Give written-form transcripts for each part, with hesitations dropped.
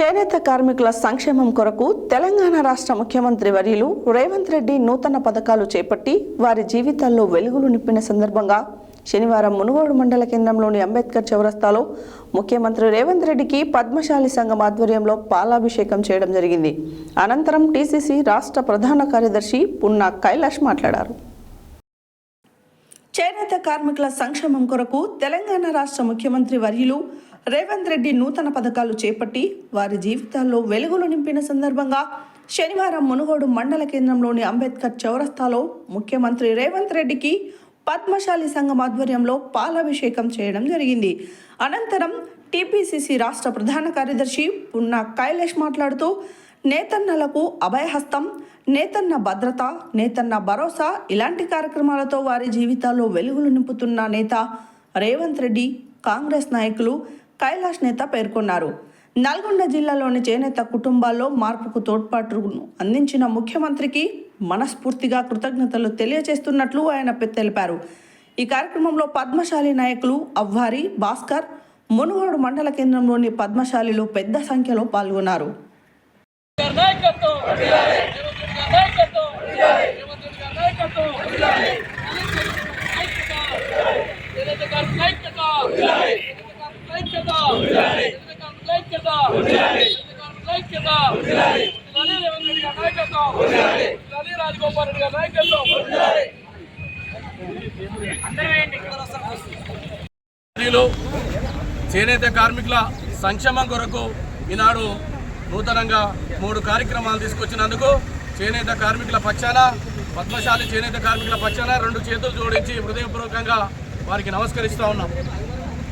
చేనేత కార్మికుల సంక్షేమం కొరకు తెలంగాణ రాష్ట్ర ముఖ్యమంత్రి వర్యులు రేవంత్ రెడ్డి నూతన పథకాలు చేపట్టి వారి జీవితాల్లో వెలుగులు నింపిన సందర్భంగా శనివారం మునుగోడు మండల కేంద్రంలోని అంబేద్కర్ చౌరస్తాలో ముఖ్యమంత్రి రేవంత్ రెడ్డికి పద్మశాలి సంఘం ఆధ్వర్యంలో పాలాభిషేకం చేయడం జరిగింది. అనంతరం టీసీసీ రాష్ట్ర ప్రధాన కార్యదర్శి పున్నా కైలాష్ మాట్లాడారు. చేనేత కార్మికుల సంక్షేమం కొరకు తెలంగాణ రాష్ట్ర ముఖ్యమంత్రి వర్యులు రేవంత్ రెడ్డి నూతన పథకాలు చేపట్టి వారి జీవితాల్లో వెలుగులు నింపిన సందర్భంగా శనివారం మునుగోడు మండల కేంద్రంలోని అంబేద్కర్ చౌరస్తాలో ముఖ్యమంత్రి రేవంత్ రెడ్డికి పద్మశాలి సంఘం ఆధ్వర్యంలో పాలాభిషేకం చేయడం జరిగింది. అనంతరం టీపీసీసీ రాష్ట్ర ప్రధాన కార్యదర్శి పున్నా కైలాష్ మాట్లాడుతూ నేతన్నలకు అభయహస్తం, నేతన్న భద్రత, నేతన్న భరోసా ఇలాంటి కార్యక్రమాలతో వారి జీవితాల్లో వెలుగులు నింపుతున్న నేత రేవంత్ రెడ్డి కాంగ్రెస్ నాయకులు కైలాష్ నేత పేర్కొన్నారు. నల్గొండ జిల్లాలోని చేనేత కుటుంబాల్లో మార్పుకు తోడ్పాటును అందించిన ముఖ్యమంత్రికి మనస్ఫూర్తిగా కృతజ్ఞతలు తెలియజేస్తున్నట్లు ఆయన తెలిపారు. ఈ కార్యక్రమంలో పద్మశాలి నాయకులు అవ్వారి భాస్కర్, మునుగోడు మండల కేంద్రంలోని పద్మశాలిలు పెద్ద సంఖ్యలో పాల్గొన్నారు. చేనేత కార్మికుల సంక్షేమం కొరకు ఈనాడు నూతనంగా 3 కార్యక్రమాలు తీసుకొచ్చినందుకు చేనేత కార్మికుల పక్షాన, పద్మశాలి చేనేత కార్మికుల పక్షాన 2 చేతులు జోడించి హృదయపూర్వకంగా వారికి నమస్కరిస్తూ ఉన్నాం.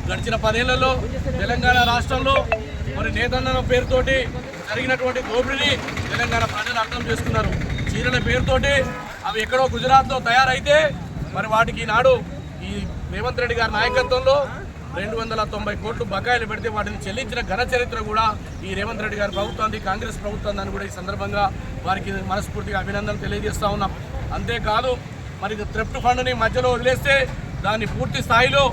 గడిచిన 10 ఏళ్లలో తెలంగాణ రాష్ట్రంలో మరి నేతన్న పేరుతోటి జరిగినటువంటి దోపిడీని తెలంగాణ ప్రజలు అర్థం చేసుకున్నారు. చీరల పేరుతోటి అవి ఎక్కడో గుజరాత్లో తయారైతే మరి వాటికి ఈనాడు ఈ రేవంత్ రెడ్డి గారి నాయకత్వంలో 290 కోట్లు బకాయిలు పెడితే వాటిని చెల్లించిన ఘన చరిత్ర కూడా ఈ రేవంత్ రెడ్డి గారి ప్రభుత్వాన్ని, కాంగ్రెస్ ప్రభుత్వాన్ని కూడా ఈ సందర్భంగా వారికి మనస్ఫూర్తిగా అభినందనలు తెలియజేస్తూ ఉన్నాం. అంతేకాదు మరి థ్రిఫ్ట్ ఫండ్ని మధ్యలో వదిలేస్తే దాన్ని పూర్తి స్థాయిలో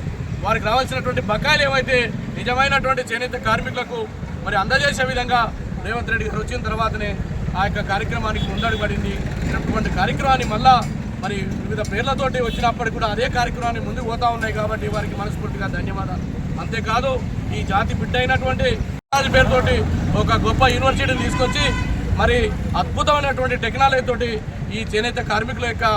వారికి రావాల్సినటువంటి బకాయిలు ఏవైతే నిజమైనటువంటి చేనేత కార్మికులకు మరి అందజేసే విధంగా రేవంత్ రెడ్డి గారు వచ్చిన తర్వాతనే ఆ యొక్క కార్యక్రమానికి ముందడుగుపడింది. ఇటువంటి కార్యక్రమాన్ని మళ్ళా మరి వివిధ పేర్లతోటి వచ్చినప్పటికీ కూడా అదే కార్యక్రమాన్ని ముందుకు పోతా ఉన్నాయి కాబట్టి వారికి మనస్ఫూర్తిగా ధన్యవాదాలు. అంతేకాదు ఈ జాతి బిడ్డ అయినటువంటి పేరుతోటి ఒక గొప్ప యూనివర్సిటీని తీసుకొచ్చి మరి అద్భుతమైనటువంటి టెక్నాలజీ తోటి ఈ చేనేత కార్మికుల యొక్క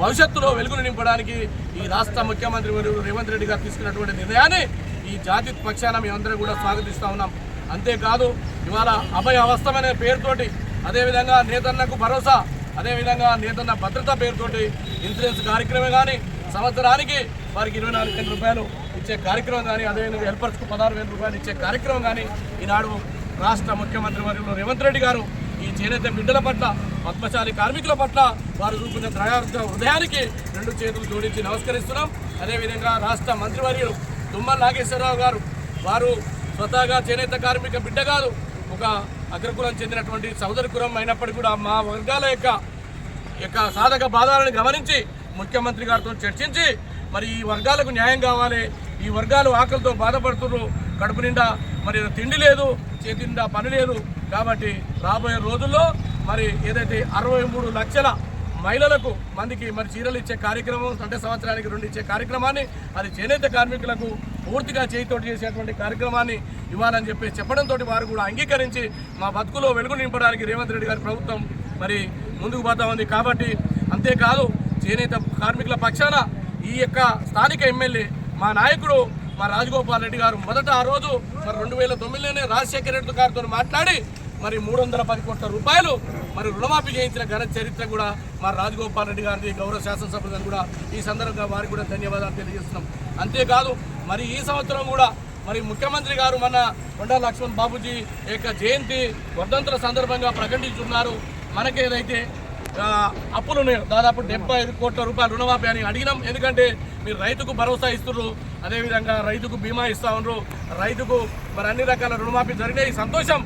భవిష్యత్తులో వెలుగులు నింపడానికి ఈ రాష్ట్ర ముఖ్యమంత్రి రేవంత్ రెడ్డి గారు తీసుకున్నటువంటి నిర్ణయాన్ని ఈ జాతి పక్షాన మేమందరం కూడా స్వాగతిస్తూ ఉన్నాం. అంతేకాదు ఇవాళ అభయ అవస్థమైన పేరుతోటి, అదేవిధంగా నేతన్నకు భరోసా, అదేవిధంగా నేతన్న భద్రత పేరుతోటి ఇన్సూరెన్స్ కార్యక్రమం కానీ, సంవత్సరానికి వారికి 24,000 రూపాయలు ఇచ్చే కార్యక్రమం కానీ, అదేవిధంగా హెల్పర్స్కు 16,000 రూపాయలు ఇచ్చే కార్యక్రమం కానీ ఈనాడు రాష్ట్ర ముఖ్యమంత్రి వర్యులు రేవంత్ రెడ్డి గారు ఈ చేనేత బిడ్డల పట్ల, పద్మశాలి కార్మికుల పట్ల వారు చూపిన హృదయానికి 2 చేతులు జోడించి నమస్కరిస్తున్నాం. అదేవిధంగా రాష్ట్ర మంత్రివర్యులు తుమ్మల నాగేశ్వరరావు గారు వారు స్వతహాగా చేనేత కార్మిక బిడ్డ కాదు, ఒక అగ్రకులం చెందినటువంటి సోదరి కులం అయినప్పటికీ కూడా మా వర్గాల యొక్క సాధక బాధలను గమనించి ముఖ్యమంత్రి గారితో చర్చించి మరి ఈ వర్గాలకు న్యాయం కావాలి, ఈ వర్గాలు ఆకలితో బాధపడుతున్నారు, కడుపు నిండా మరి తిండి లేదు, చేతి నిండా పని లేదు కాబట్టి రాబోయే రోజుల్లో మరి ఏదైతే 63 లక్షల మహిళలకు మందికి మరి చీరలు ఇచ్చే కార్యక్రమం, అంటే సంవత్సరానికి 2 ఇచ్చే కార్యక్రమాన్ని అది చేనేత కార్మికులకు పూర్తిగా చేయితోటి చేసేటువంటి కార్యక్రమాన్ని ఇవ్వాలని చెప్పడంతో వారు కూడా అంగీకరించి మా బతుకులో వెలుగు నింపడానికి రేవంత్ రెడ్డి గారి ప్రభుత్వం మరి ముందుకు పోతా ఉంది. కాబట్టి అంతేకాదు చేనేత కార్మికుల పక్షాన ఈ యొక్క స్థానిక ఎమ్మెల్యే మా నాయకుడు మా రాజగోపాల్ రెడ్డి గారు మొదట ఆ రోజు మరి 2009లోనే రాజశేఖర రెడ్డి గారితో మాట్లాడి మరి 310 కోట్ల రూపాయలు మరి రుణమాఫీ చేయించిన ఘన చరిత్ర కూడా మా రాజగోపాల్ రెడ్డి గారిది, గౌరవ శాసనసభ్యులు కూడా ఈ సందర్భంగా వారికి కూడా ధన్యవాదాలు తెలియజేస్తున్నాం. అంతేకాదు మరి ఈ సంవత్సరం కూడా మరి ముఖ్యమంత్రి గారు మన కొండా లక్ష్మణ్ బాబుజీ యొక్క జయంతి వర్ధంతుల సందర్భంగా ప్రకటించున్నారు. మనకేదైతే అప్పులు దాదాపు 75 కోట్ల రూపాయలు రుణమాఫీ అని అడిగినాం. ఎందుకంటే మీరు రైతుకు భరోసా ఇస్తున్నారు, అదేవిధంగా రైతుకు బీమా ఇస్తూ ఉన్నారు, రైతుకు మరి అన్ని రకాల రుణమాఫీ జరిగినాయి, సంతోషం.